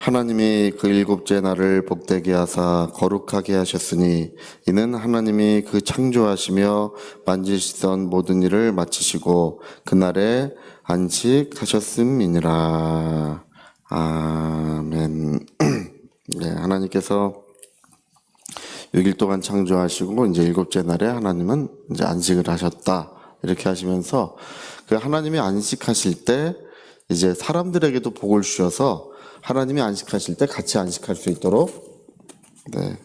하나님이 그 일곱째 날을 복되게 하사 거룩하게 하셨으니 이는 하나님이 그 창조하시며 만지시던 모든 일을 마치시고 그날에 안식하셨음이니라. 아멘. 네, 하나님께서 6일 동안 창조하시고 이제 일곱째 날에 하나님은 이제 안식을 하셨다. 이렇게 하시면서 그 하나님이 안식하실 때 이제 사람들에게도 복을 주셔서 하나님이 안식하실 때 같이 안식할 수 있도록, 네,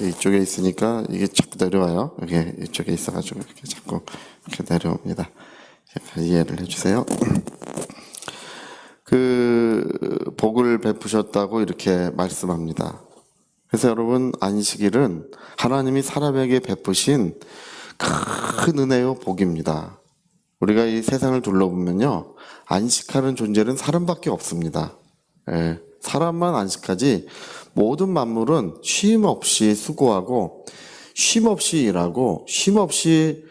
이쪽에 있으니까 이게 자꾸 내려와요. 이게 이쪽에 있어가지고 이렇게 자꾸 이렇게 내려옵니다. 이해를 해주세요. 그 복을 베푸셨다고 이렇게 말씀합니다. 그래서 여러분, 안식일은 하나님이 사람에게 베푸신 큰 은혜요 복입니다. 우리가 이 세상을 둘러보면요, 안식하는 존재는 사람밖에 없습니다. 예, 사람만 안식하지 모든 만물은 쉼 없이 수고하고 쉼 없이 일하고 쉼 없이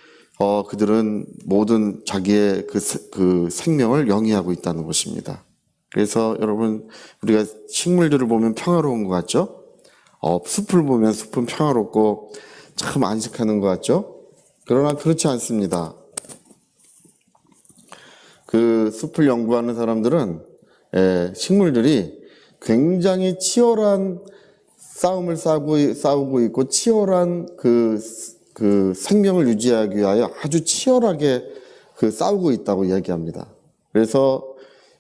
그들은 모든 자기의 그 생명을 영위하고 있다는 것입니다. 그래서 여러분, 우리가 식물들을 보면 평화로운 것 같죠? 숲을 보면 숲은 평화롭고 참 안식하는 것 같죠? 그러나 그렇지 않습니다. 그 숲을 연구하는 사람들은 식물들이 굉장히 치열한 싸움을 싸우고 있고 치열한 그 생명을 유지하기 위하여 아주 치열하게 싸우고 있다고 이야기합니다. 그래서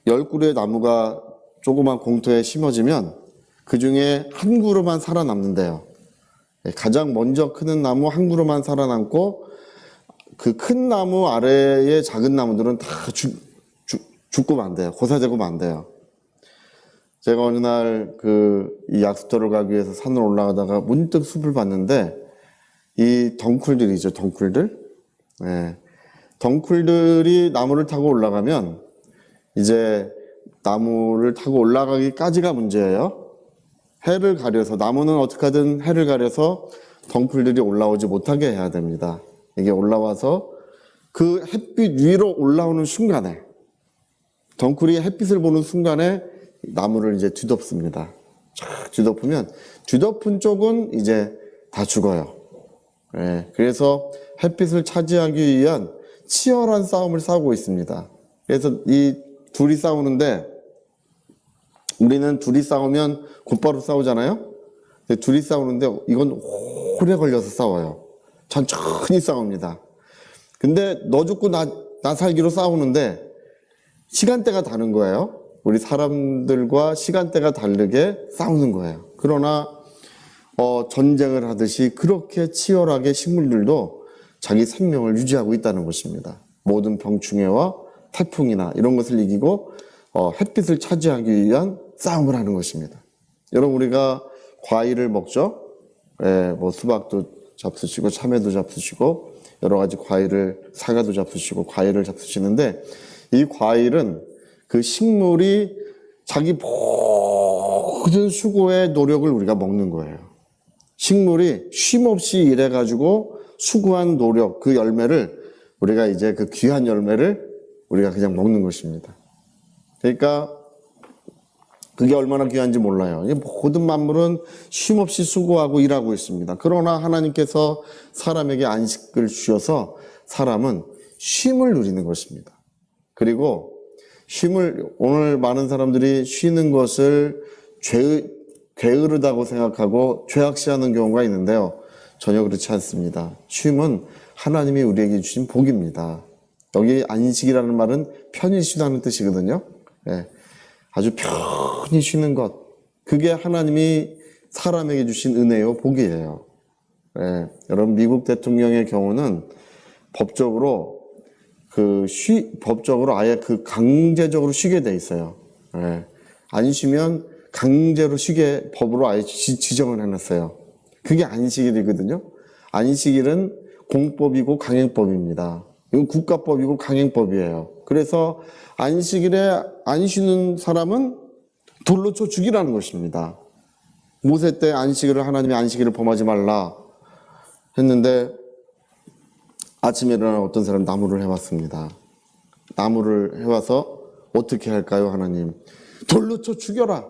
10그루의 나무가 조그만 공터에 심어지면 그 중에 한 그루만 살아남는데요. 가장 먼저 크는 나무 한 그루만 살아남고 그 큰 나무 아래의 작은 나무들은 다 죽고 만대요. 고사되고 만대요. 제가 어느 날 이 약수터를 가기 위해서 산을 올라가다가 문득 숲을 봤는데 이 덩쿨들이죠, 덩쿨들. 네. 덩쿨들이 나무를 타고 올라가면 이제 나무를 타고 올라가기까지가 문제예요. 해를 가려서, 나무는 어떻게 하든 해를 가려서 덩쿨들이 올라오지 못하게 해야 됩니다. 이게 올라와서 그 햇빛 위로 올라오는 순간에, 덩쿨이 햇빛을 보는 순간에 나무를 이제 뒤덮습니다. 쫙 뒤덮으면 뒤덮은 쪽은 이제 다 죽어요. 네, 그래서 햇빛을 차지하기 위한 치열한 싸움을 싸우고 있습니다. 그래서 이 둘이 싸우는데, 우리는 둘이 싸우면 곧바로 싸우잖아요. 근데 둘이 싸우는데 이건 오래 걸려서 싸워요. 천천히 싸웁니다. 근데 너 죽고 나 살기로 싸우는데 시간대가 다른 거예요. 우리 사람들과 시간대가 다르게 싸우는 거예요. 그러나 전쟁을 하듯이 그렇게 치열하게 식물들도 자기 생명을 유지하고 있다는 것입니다. 모든 병충해와 태풍이나 이런 것을 이기고 햇빛을 차지하기 위한 싸움을 하는 것입니다. 여러분, 우리가 과일을 먹죠. 뭐 수박도 잡수시고 참외도 잡수시고 여러 가지 사과도 잡수시고 과일을 잡수시는데, 이 과일은 그 식물이 자기 모든 수고의 노력을 우리가 먹는 거예요. 식물이 쉼없이 일해가지고 수고한 노력, 그 열매를 우리가 이제 그 귀한 열매를 우리가 그냥 먹는 것입니다. 그러니까 그게 얼마나 귀한지 몰라요. 모든 만물은 쉼없이 수고하고 일하고 있습니다. 그러나 하나님께서 사람에게 안식을 주셔서 사람은 쉼을 누리는 것입니다. 그리고 오늘 많은 사람들이 쉬는 것을 게으르다고 생각하고 죄악시하는 경우가 있는데요. 전혀 그렇지 않습니다. 쉼은 하나님이 우리에게 주신 복입니다. 여기 안식이라는 말은 편히 쉬다는 뜻이거든요. 네. 아주 편히 쉬는 것, 그게 하나님이 사람에게 주신 은혜요 복이에요. 네. 여러분, 미국 대통령의 경우는 법적으로 아예 강제적으로 쉬게 돼 있어요. 네. 안 쉬면 강제로 쉬게 법으로 아예 지정을 해놨어요. 그게 안식일이거든요. 안식일은 공법이고 강행법입니다. 이건 국가법이고 강행법이에요. 그래서 안식일에 안 쉬는 사람은 돌로 쳐 죽이라는 것입니다. 모세 때 하나님이 안식일을 범하지 말라 했는데, 아침에 일어나 어떤 사람이 나무를 해왔습니다. 나무를 해와서 어떻게 할까요, 하나님? 돌로 쳐 죽여라.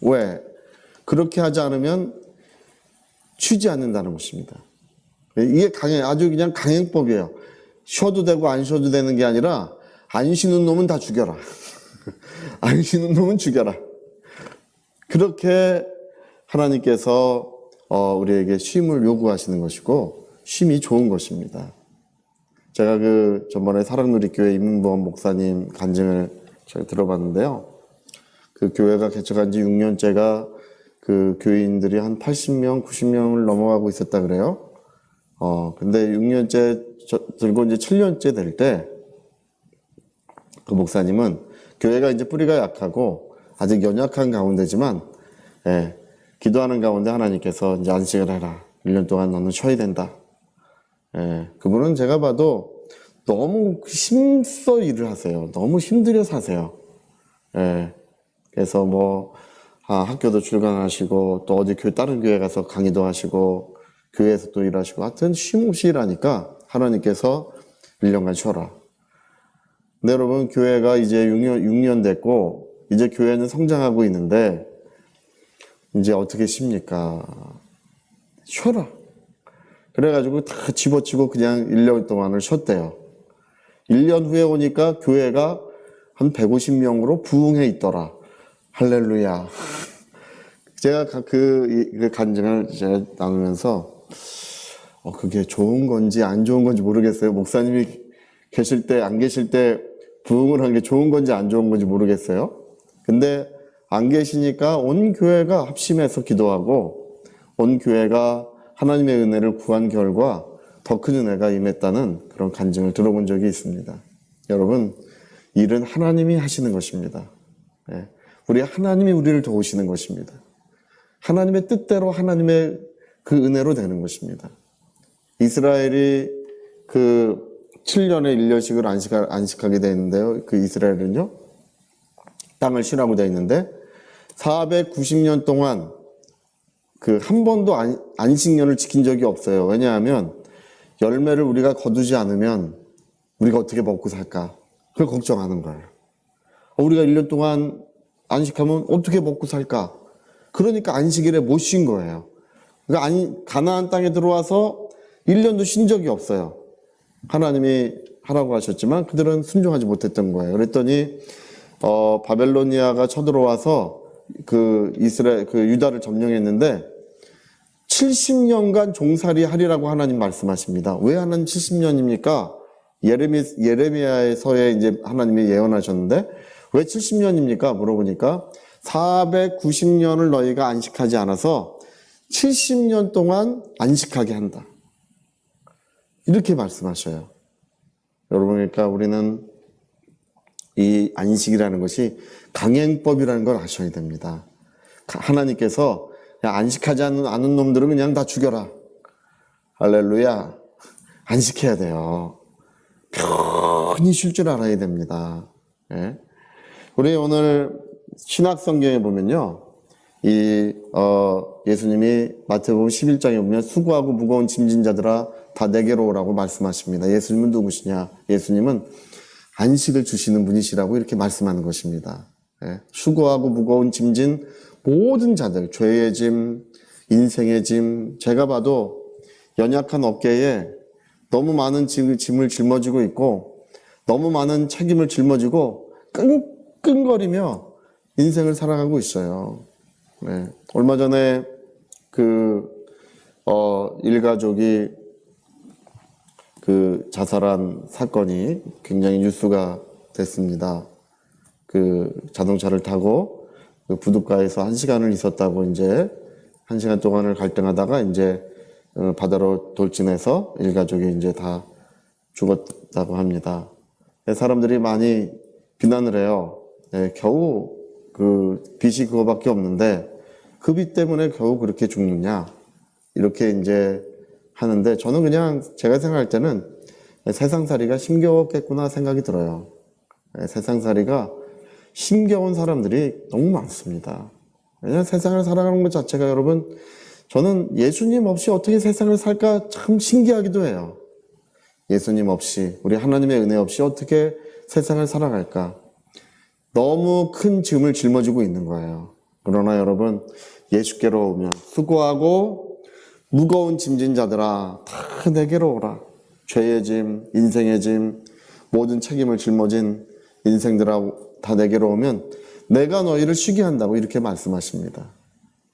왜? 그렇게 하지 않으면 쉬지 않는다는 것입니다. 이게 아주 그냥 강행법이에요. 쉬어도 되고 안 쉬어도 되는 게 아니라 안 쉬는 놈은 다 죽여라. 안 쉬는 놈은 죽여라. 그렇게 하나님께서 우리에게 쉼을 요구하시는 것이고 쉼이 좋은 것입니다. 제가 전번에 사랑누리교회 임문범 목사님 간증을 제가 들어봤는데요. 그 교회가 개척한 지 6년째가 그 교인들이 한 80명, 90명을 넘어가고 있었다 그래요. 근데 6년째 들고 이제 7년째 될 때 그 목사님은 교회가 이제 뿌리가 약하고 아직 연약한 가운데지만 기도하는 가운데 하나님께서 이제 안식을 해라. 1년 동안 너는 쉬어야 된다. 그분은 제가 봐도 너무 힘써 일을 하세요. 너무 힘들여 사세요. 그래서 학교도 출강하시고 또 어디 다른 교회 가서 강의도 하시고 교회에서 또 일하시고 하여튼 쉼없이 일하니까 하나님께서 1년간 쉬어라. 근데 여러분 교회가 이제 6년 됐고 이제 교회는 성장하고 있는데 이제 어떻게 쉽니까? 쉬어라. 그래가지고 다 집어치고 그냥 1년 동안을 쉬었대요. 1년 후에 오니까 교회가 한 150명으로 부흥해 있더라. 할렐루야. 제가 그 간증을 제가 나누면서 그게 좋은 건지 안 좋은 건지 모르겠어요. 목사님이 계실 때, 안 계실 때 부흥을 한 게 좋은 건지 안 좋은 건지 모르겠어요. 근데 안 계시니까 온 교회가 합심해서 기도하고 온 교회가 하나님의 은혜를 구한 결과 더 큰 은혜가 임했다는 그런 간증을 들어본 적이 있습니다. 여러분, 일은 하나님이 하시는 것입니다. 하나님이 우리를 도우시는 것입니다. 하나님의 뜻대로 하나님의 그 은혜로 되는 것입니다. 이스라엘이 그 7년에 1년씩을 안식하게 되어 있는데요. 그 이스라엘은요, 땅을 쉬라고 되어 있는데 490년 동안 한 번도 안식년을 지킨 적이 없어요. 왜냐하면 열매를 우리가 거두지 않으면 우리가 어떻게 먹고 살까? 그걸 걱정하는 거예요. 우리가 1년 동안 안식하면 어떻게 먹고 살까? 그러니까 안식일에 못 쉰 거예요. 그러니까 가나안 땅에 들어와서 1년도 쉰 적이 없어요. 하나님이 하라고 하셨지만 그들은 순종하지 못했던 거예요. 그랬더니 바벨로니아가 쳐들어와서 유다를 점령했는데 70년간 종살이 하리라고 하나님 말씀하십니다. 왜 하나님 70년입니까? 예레미야에서의 이제 하나님이 예언하셨는데 왜 70년입니까? 물어보니까 490년을 너희가 안식하지 않아서 70년 동안 안식하게 한다. 이렇게 말씀하셔요. 여러분, 그러니까 우리는 이 안식이라는 것이 강행법이라는 걸 아셔야 됩니다. 하나님께서 안식하지 않은 놈들은 그냥 다 죽여라. 할렐루야. 안식해야 돼요. 편히 쉴 줄 알아야 됩니다. 우리 오늘 신약성경에 보면요. 예수님이 마태복음 11장에 보면 수고하고 무거운 짐진 자들아 다 내게로 오라고 말씀하십니다. 예수님은 누구시냐? 예수님은 안식을 주시는 분이시라고 이렇게 말씀하는 것입니다. 수고하고 무거운 짐진 모든 자들, 죄의 짐, 인생의 짐, 제가 봐도 연약한 어깨에 너무 많은 짐을 짊어지고 있고 너무 많은 책임을 짊어지고 끙끙거리며 인생을 살아가고 있어요. 얼마 전에 일가족이 자살한 사건이 굉장히 뉴스가 됐습니다. 자동차를 타고 부둣가에서 1시간을 있었다고 이제 1시간 동안을 갈등하다가 이제 바다로 돌진해서 일가족이 이제 다 죽었다고 합니다. 사람들이 많이 비난을 해요. 겨우 빚이 그거밖에 없는데 그 빚 때문에 겨우 그렇게 죽느냐 이렇게 이제 하는데 저는 그냥 제가 생각할 때는 세상살이가 힘겨웠겠구나 생각이 들어요. 세상살이가 힘겨운 사람들이 너무 많습니다. 왜냐하면 세상을 살아가는 것 자체가 여러분 저는 예수님 없이 어떻게 세상을 살까 참 신기하기도 해요. 예수님 없이 우리 하나님의 은혜 없이 어떻게 세상을 살아갈까 너무 큰 짐을 짊어지고 있는 거예요. 그러나 여러분, 예수께로 오면 수고하고 무거운 짐진 자들아 다 내게로 오라. 죄의 짐, 인생의 짐, 모든 책임을 짊어진 인생들아 다 내게로 오면 내가 너희를 쉬게 한다고 이렇게 말씀하십니다.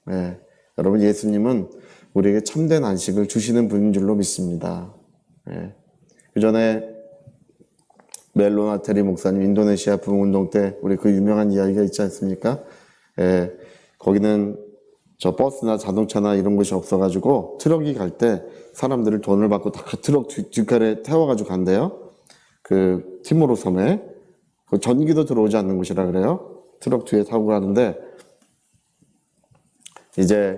네, 여러분, 예수님은 우리에게 참된 안식을 주시는 분인 줄로 믿습니다. 네. 그 전에 멜로나 테리 목사님 인도네시아 부흥운동 때 우리 그 유명한 이야기가 있지 않습니까? 예, 거기는 저 버스나 자동차나 이런 것이 없어가지고 트럭이 갈 때 사람들을 돈을 받고 다 트럭 뒷칼에 태워가지고 간대요. 그 티모로 섬에 그 전기도 들어오지 않는 곳이라 그래요. 트럭 뒤에 타고 가는데 이제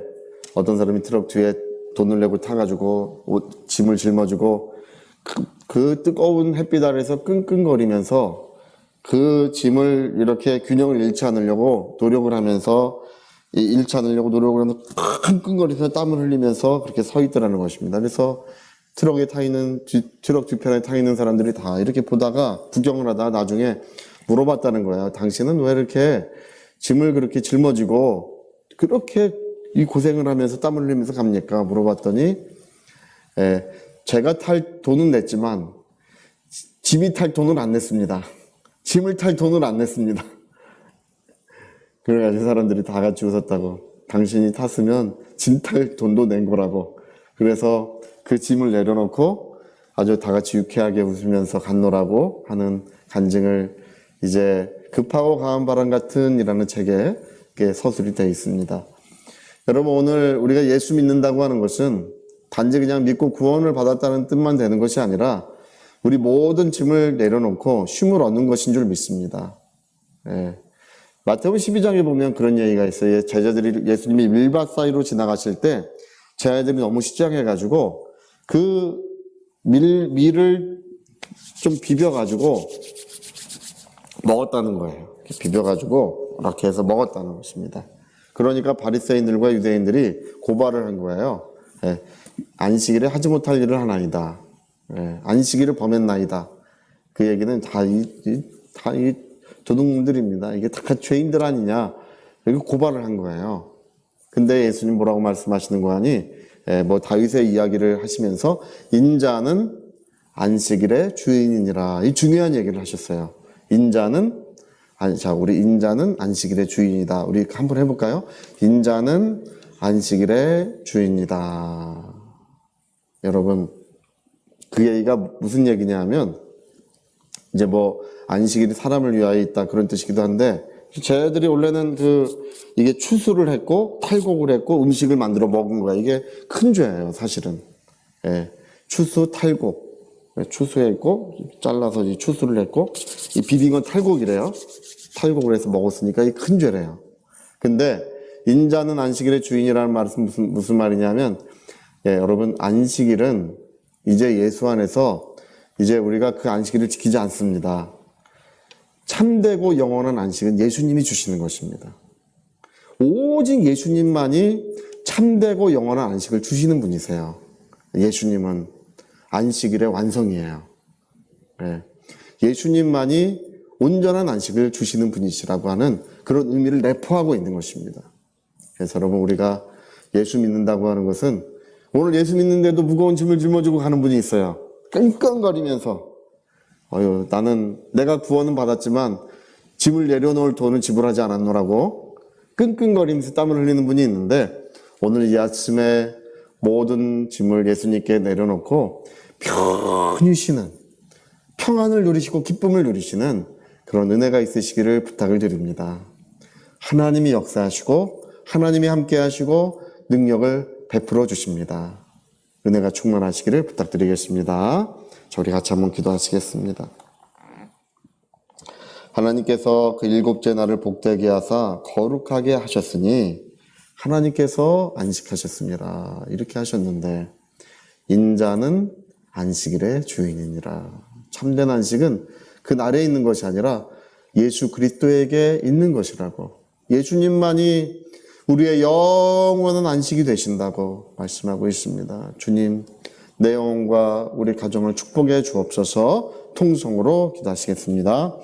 어떤 사람이 트럭 뒤에 돈을 내고 타가지고 짐을 짊어지고 그 뜨거운 햇빛 아래서 끙끙거리면서 그 짐을 이렇게 균형을 잃지 않으려고 노력을 하면서 잃지 않으려고 노력을 하면서 끙끙거리면서 땀을 흘리면서 그렇게 서 있더라는 것입니다. 그래서 트럭에 타 있는 트럭 뒤편에 타 있는 사람들이 다 이렇게 보다가 구경을 하다가 나중에 물어봤다는 거예요. 당신은 왜 이렇게 짐을 그렇게 짊어지고 그렇게 이 고생을 하면서 땀을 흘리면서 갑니까? 물어봤더니 제가 탈 돈은 냈지만 짐이 탈 돈은 안 냈습니다. 짐을 탈 돈은 안 냈습니다. 그래가지고 사람들이 다 같이 웃었다고. 당신이 탔으면 짐 탈 돈도 낸 거라고. 그래서 그 짐을 내려놓고 아주 다 같이 유쾌하게 웃으면서 갔노라고 하는 간증을 이제 급하고 강한 바람 같은 이라는 책에 서술이 되어 있습니다. 여러분, 오늘 우리가 예수 믿는다고 하는 것은 단지 그냥 믿고 구원을 받았다는 뜻만 되는 것이 아니라 우리 모든 짐을 내려놓고 쉼을 얻는 것인 줄 믿습니다. 예. 마태복음 12장에 보면 그런 얘기가 있어요. 제자들이 예수님이 밀밭 사이로 지나가실 때 제자들이 너무 시장해가지고 그 밀을 좀 비벼가지고 먹었다는 거예요. 비벼가지고 이렇게 해서 먹었다는 것입니다. 그러니까 바리새인들과 유대인들이 고발을 한 거예요. 예. 안식일에 하지 못할 일을 하나이다. 예. 안식일을 범했나이다. 그 얘기는 다 이 도둑놈들입니다. 이게 다 죄인들 아니냐. 이렇게 고발을 한 거예요. 근데 예수님 뭐라고 말씀하시는 거 아니? 뭐 다윗의 이야기를 하시면서 인자는 안식일의 주인이니라. 이 중요한 얘기를 하셨어요. 우리 인자는 안식일의 주인이다. 우리 한번 해볼까요? 인자는 안식일의 주인이다. 여러분, 그 얘기가 무슨 얘기냐 하면, 이제 뭐, 안식일이 사람을 위하여 있다. 그런 뜻이기도 한데, 쟤들이 원래는 이게 추수를 했고, 탈곡을 했고, 음식을 만들어 먹은 거야. 이게 큰 죄예요, 사실은. 예. 추수, 탈곡. 추수했고, 잘라서 이 추수를 했고, 이 비빈 건 탈곡이래요. 탈곡을 해서 먹었으니까 이게 큰 죄래요. 근데, 인자는 안식일의 주인이라는 말은 무슨 말이냐면, 예, 여러분, 안식일은 이제 예수 안에서 이제 우리가 그 안식일을 지키지 않습니다. 참되고 영원한 안식은 예수님이 주시는 것입니다. 오직 예수님만이 참되고 영원한 안식을 주시는 분이세요. 예수님은 안식일의 완성이에요. 예. 예수님만이 온전한 안식을 주시는 분이시라고 하는 그런 의미를 내포하고 있는 것입니다. 그래서 여러분, 우리가 예수 믿는다고 하는 것은 오늘 예수 믿는데도 무거운 짐을 짊어지고 가는 분이 있어요. 끙끙거리면서 나는 내가 구원은 받았지만 짐을 내려놓을 돈을 지불하지 않았노라고 끙끙거리면서 땀을 흘리는 분이 있는데 오늘 이 아침에 모든 짐을 예수님께 내려놓고 편히 쉬는, 평안을 누리시고 기쁨을 누리시는 그런 은혜가 있으시기를 부탁을 드립니다. 하나님이 역사하시고 하나님이 함께 하시고 능력을 베풀어 주십니다. 은혜가 충만하시기를 부탁드리겠습니다. 자, 우리 같이 한번 기도하시겠습니다. 하나님께서 그 일곱째 날을 복되게 하사 거룩하게 하셨으니 하나님께서 안식하셨습니다. 이렇게 하셨는데 인자는 안식일의 주인이니라. 참된 안식은 그 날에 있는 것이 아니라 예수 그리스도에게 있는 것이라고, 예수님만이 우리의 영원한 안식이 되신다고 말씀하고 있습니다. 주님, 내 영혼과 우리 가정을 축복해 주옵소서. 통성으로 기도하시겠습니다.